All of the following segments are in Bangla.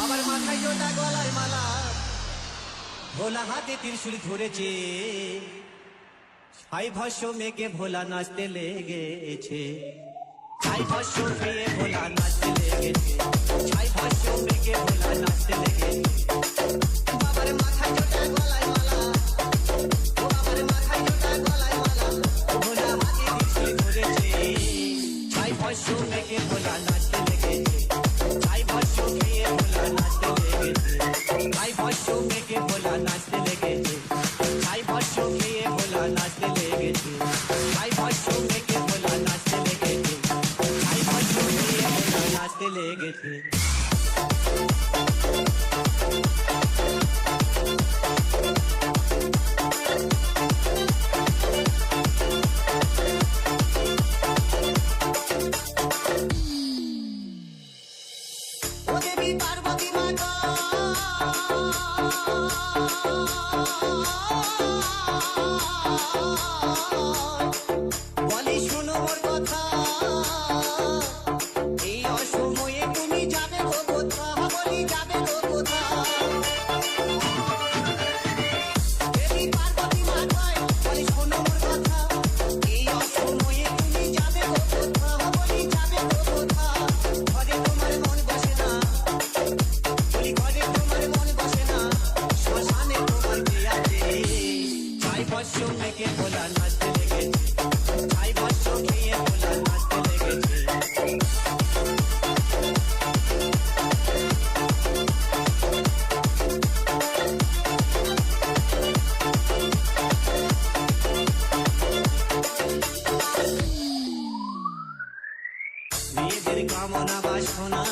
বাবার মাথায় জোটা গলায় মালা, ভোলা হাতে ত্রিশূল ধরেছে, ছাই ভস্য মেঘে ভোলা নাচতে লেগেছে, ছাই ভস্য খেয়ে ভোলা নাচতে লেগেছে, ছাই ভস্য মেঘে ভোলা নাচতে লেগেছে। বাবার মাথায় জোটা গলায় মালা, ও বাবার মাথায় জোটা গলায় মালা, ভোলা হাতে ত্রিশূল ধরেছে, ছাই ভস্য মেঘে ভোলা নাচতে লেগেছে, ছাই ভস্য খেয়ে ভোলা নাচতে লেগেছে, ছাই ভস্য মেঘে ভোলা নাচতে লেগেছে, ছাই ভস্য খেয়ে ভোলা নাচতে লেগেছে, ছাই ভস্য মেঘে ভোলা নাচতে লেগেছে, ছাই ভস্য খেয়ে ভোলা নাচতে লেগেছে। ও দেবী পার্বতী মাতা, বলি শোনো মোর কথা, এই অসময়ে তুমি যাবে গো কোথা, বলি যাবে গো কোথা। দেবী পার্বতী মাতায় বলি শোনো মোর কথা, এই অসময়ে তুমি যাবে গো কোথা, বলি যাবে গো কোথা। ঘরে তোমার মন বসে না, বলি ঘরে তোমার মন বসে না, শ্মশানে তোমার কে আছে, ছাই ভস্য মেঘে ভোলা নাচতে লেগেছে, ছাই ভস্য খেয়ে ভোলা নাচতে লেগেছে। মেয়েদের কামনা বাসনা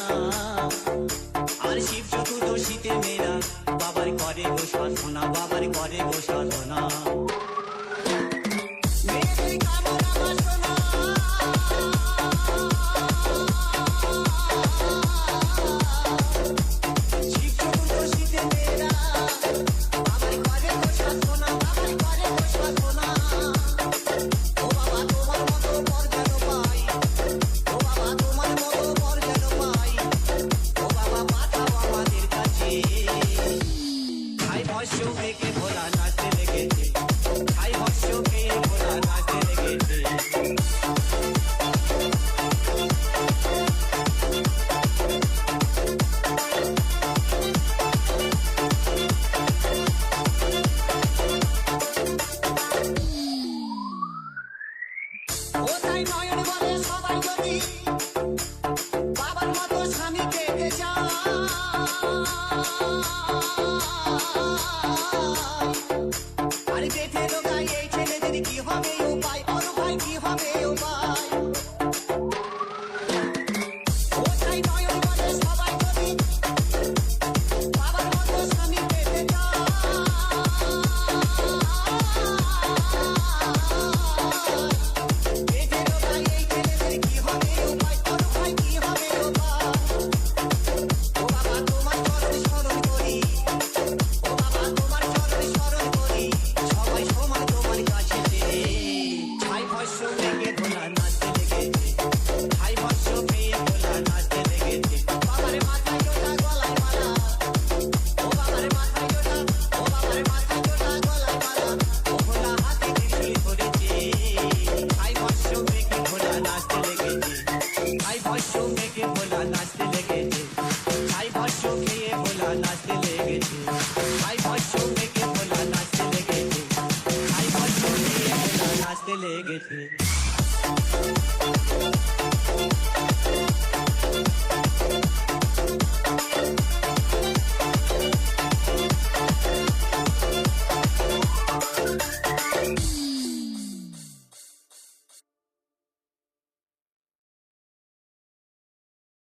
আর শিব চতুর্দশীতে মেয়েরা বাবার করে গো সাধনা, বাবার করে গো সাধনা। মেয়েদের কামনা বাসনা শিব চতুর্দশীতে মেয়েরা বাবার করে গো সাধনা, বাবার করে গো সাধনা। ও বাবা তোমার মতো বর যেন পাই, ও বাবা তোমার মতো বর যেন পাই, ও বাবা পাঠাও আমাদের কাছে। ছাই ভস্য মেঘে ভোলা নাচতে লেগেছে, ছাই ভস্য খেয়ে ভোলা নাচতে লেগেছে। ও তাই নয়ন বলে সবাই যদি বাবার মতো স্বামী পেতে চায়, আরে পেটে লোকায় এই ছেলেদের কি হবে উপায়, বড় ভাই কি হবে উপায়। ও তাই নয়ন বলে সবাই যদি বাবার মতো স্বামী পেতে চায়, পেটে লোকায় এই ছেলেদের কি হবে উপায়, বড় ভাই কি হবে উপায়। ও বাবা তোমার চরণ স্মরণ করি, ও বাবা তোমার চরণ স্মরণ করি, সবাই সমান তোমার কাছে। ছাই ভস্য মেঘে ভোলা নাচতে লেগেছে, ছাই ভস্য খেয়ে ভোলা নাচতে লেগেছে। বাবার মাথায় জোটা গলায় মালা, ও বাবার মাথায় জোটা, ও বাবার মাথায় জোটা গলায় মালা, ও ভোলা হাতে ত্রিশূল ধরেছে, ছাই ভস্য মেঘে ভোলা নাচতে লেগেছে, ছাই ভস্য মেঘে ভোলা নাচতে লেগেছে, ছাই ভস্য খেয়ে ভোলা নাচতে লেগেছে, ছাই ভস্য মেঘে ভোলা নাচতে লেগেছে, ছাই ভস্য খেয়ে ভোলা নাচতে লেগেছে।